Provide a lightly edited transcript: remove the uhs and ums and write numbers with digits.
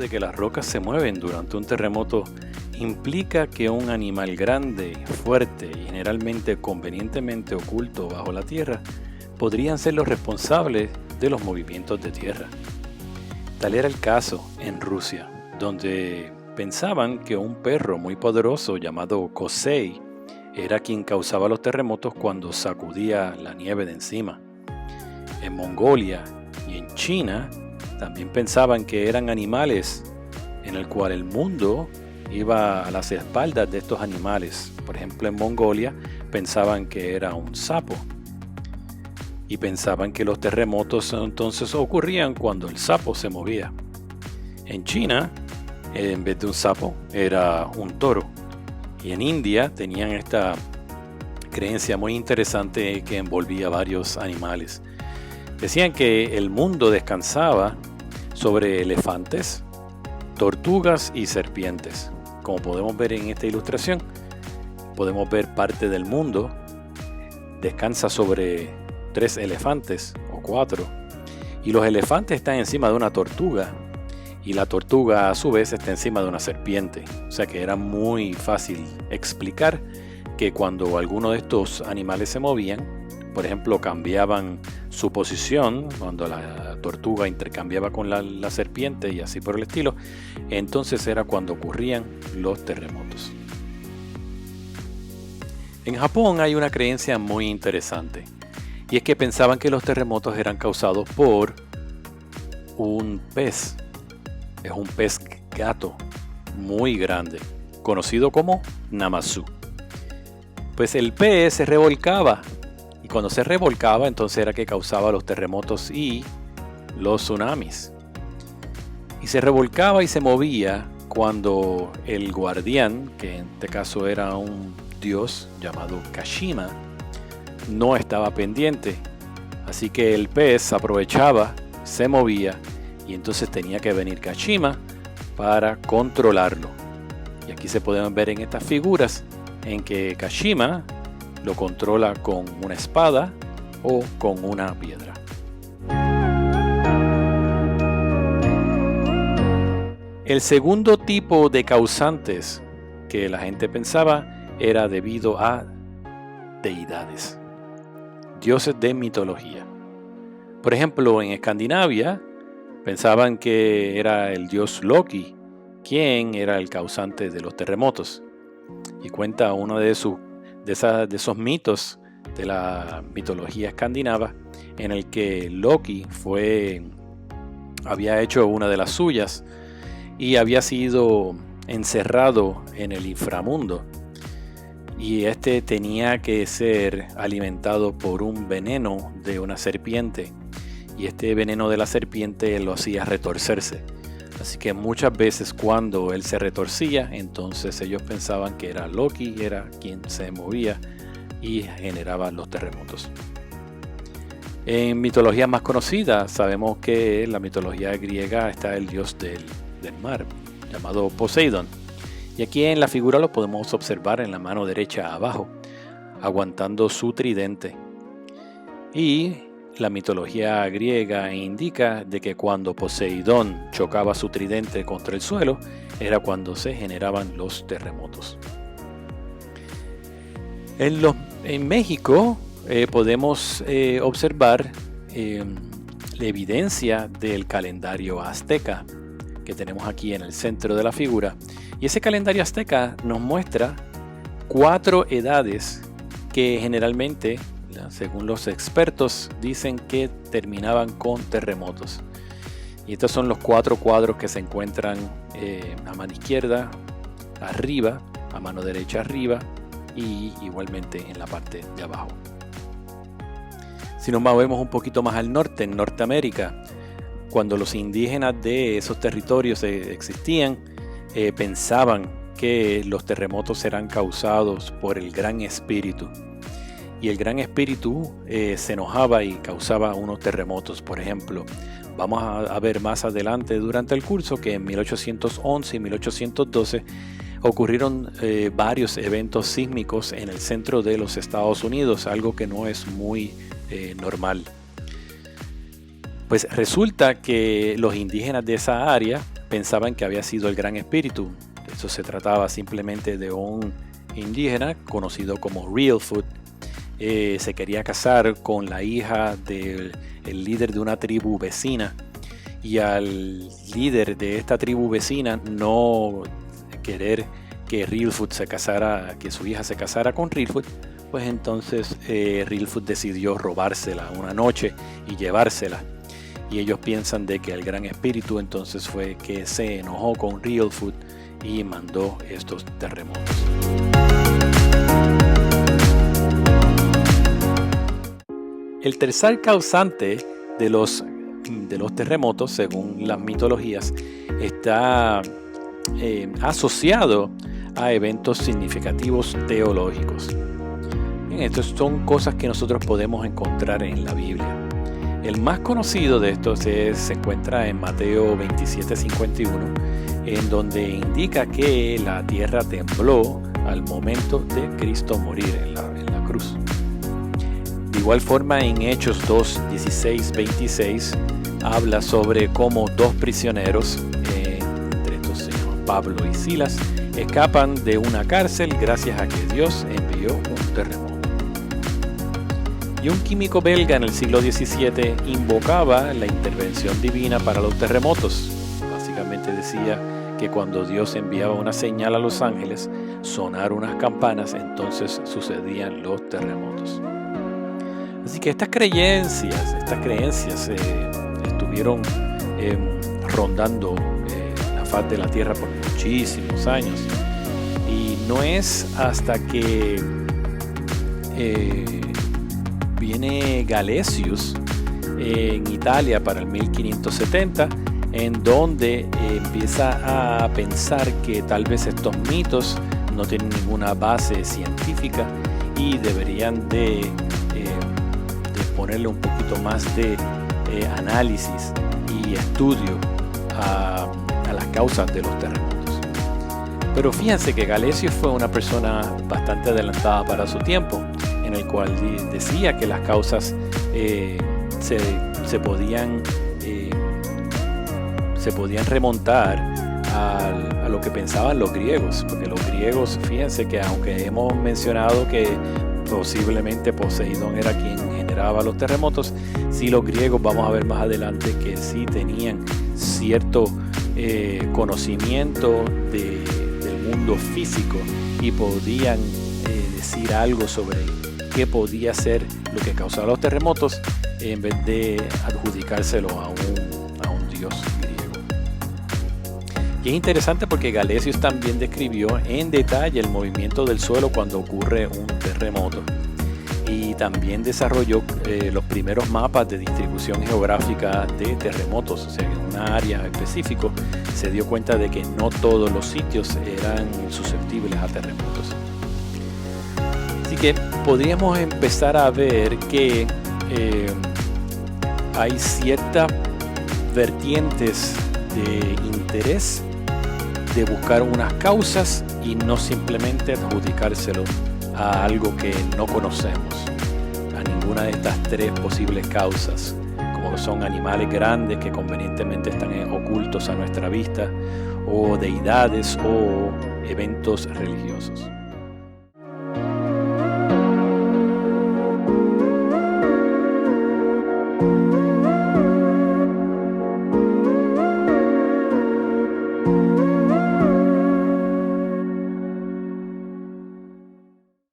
de que las rocas se mueven durante un terremoto implica que un animal grande, fuerte y generalmente convenientemente oculto bajo la tierra podrían ser los responsables de los movimientos de tierra. Tal era el caso en Rusia, donde pensaban que un perro muy poderoso llamado Kosei era quien causaba los terremotos cuando sacudía la nieve de encima. En Mongolia y en China también pensaban que eran animales en el cual el mundo iba a las espaldas de estos animales. Por ejemplo, en Mongolia pensaban que era un sapo y pensaban que los terremotos entonces ocurrían cuando el sapo se movía. En China, en vez de un sapo, era un toro. Y en India tenían esta creencia muy interesante que envolvía varios animales. Decían que el mundo descansaba sobre elefantes, tortugas y serpientes. Como podemos ver en esta ilustración, podemos ver parte del mundo descansa sobre 3 elefantes o 4, y los elefantes están encima de una tortuga y la tortuga a su vez está encima de una serpiente. O sea que era muy fácil explicar que cuando alguno de estos animales se movían, por ejemplo cambiaban su posición, cuando la tortuga intercambiaba con la serpiente y así por el estilo, entonces era cuando ocurrían los terremotos. En Japón hay una creencia muy interesante, y es que pensaban que los terremotos eran causados por un pez. Es un pez gato muy grande, conocido como Namazu. Pues el pez se revolcaba, y cuando se revolcaba entonces era que causaba los terremotos y los tsunamis. Y se revolcaba y se movía cuando el guardián, que en este caso era un dios llamado Kashima, no estaba pendiente. Así que el pez aprovechaba, se movía, y entonces tenía que venir Kashima para controlarlo. Y aquí se pueden ver en estas figuras en que Kashima lo controla con una espada o con una piedra. El segundo tipo de causantes que la gente pensaba era debido a deidades, dioses de mitología. Por ejemplo, en Escandinavia pensaban que era el dios Loki quien era el causante de los terremotos. Y cuenta uno de esos mitos de la mitología escandinava en el que Loki había hecho una de las suyas y había sido encerrado en el inframundo. Y este tenía que ser alimentado por un veneno de una serpiente. Y este veneno de la serpiente lo hacía retorcerse. Así que muchas veces cuando él se retorcía, entonces ellos pensaban que era Loki, era quien se movía y generaba los terremotos. En mitologías más conocidas, sabemos que en la mitología griega está el dios del mar, llamado Poseidón. Y aquí en la figura lo podemos observar en la mano derecha abajo, aguantando su tridente. Y la mitología griega indica de que cuando Poseidón chocaba su tridente contra el suelo, era cuando se generaban los terremotos. En México podemos observar la evidencia del calendario azteca que tenemos aquí en el centro de la figura. Y ese calendario azteca nos muestra 4 edades que generalmente, según los expertos, dicen que terminaban con terremotos. Y estos son los 4 cuadros que se encuentran a mano izquierda, arriba, a mano derecha arriba y igualmente en la parte de abajo. Si nos movemos un poquito más al norte, en Norteamérica, cuando los indígenas de esos territorios existían, pensaban que los terremotos eran causados por el Gran Espíritu. Y el Gran Espíritu se enojaba y causaba unos terremotos. Por ejemplo, vamos a ver más adelante durante el curso que en 1811 y 1812 ocurrieron varios eventos sísmicos en el centro de los Estados Unidos, algo que no es muy normal. Pues resulta que los indígenas de esa área pensaban que había sido el Gran Espíritu. Eso se trataba simplemente de un indígena conocido como Reelfoot. Se quería casar con la hija del líder de una tribu vecina, y al líder de esta tribu vecina no querer que Reelfoot se casara, que su hija se casara con Reelfoot, pues entonces Reelfoot decidió robársela una noche y llevársela. Y ellos piensan de que el Gran Espíritu entonces fue que se enojó con Reelfoot y mandó estos terremotos. El tercer causante de los terremotos, según las mitologías, está asociado a eventos significativos teológicos. Bien, estas son cosas que nosotros podemos encontrar en la Biblia. El más conocido de estos se encuentra en Mateo 27:51, en donde indica que la tierra tembló al momento de Cristo morir en la cruz. De igual forma, en Hechos 2:16-26 habla sobre cómo dos prisioneros, entre estos se llaman Pablo y Silas, escapan de una cárcel gracias a que Dios envió un terremoto. Y un químico belga en el siglo XVII invocaba la intervención divina para los terremotos. Básicamente decía que cuando Dios enviaba una señal a los ángeles, sonar unas campanas, entonces sucedían los terremotos. Así que estas creencias estuvieron rondando la faz de la tierra por muchísimos años. Y no es hasta que viene Galesius en Italia para el 1570, en donde empieza a pensar que tal vez estos mitos no tienen ninguna base científica y deberían de ponerle un poquito más de análisis y estudio a las causas de los terremotos. Pero fíjense que Galesius fue una persona bastante adelantada para su tiempo, en el cual decía que las causas se podían remontar a lo que pensaban los griegos, porque los griegos, fíjense que aunque hemos mencionado que posiblemente Poseidón era quien generaba los terremotos, sí, los griegos, vamos a ver más adelante, que sí tenían cierto conocimiento del mundo físico y podían decir algo sobre qué podía ser lo que causaba los terremotos, en vez de adjudicárselo a un dios griego. Y es interesante porque Galesius también describió en detalle el movimiento del suelo cuando ocurre un terremoto, y también desarrolló los primeros mapas de distribución geográfica de terremotos. O sea, en una área específica se dio cuenta de que no todos los sitios eran susceptibles a terremotos. Así que podríamos empezar a ver que hay ciertas vertientes de interés de buscar unas causas y no simplemente adjudicárselo a algo que no conocemos, a ninguna de estas tres posibles causas, como son animales grandes que convenientemente están ocultos a nuestra vista, o deidades o eventos religiosos.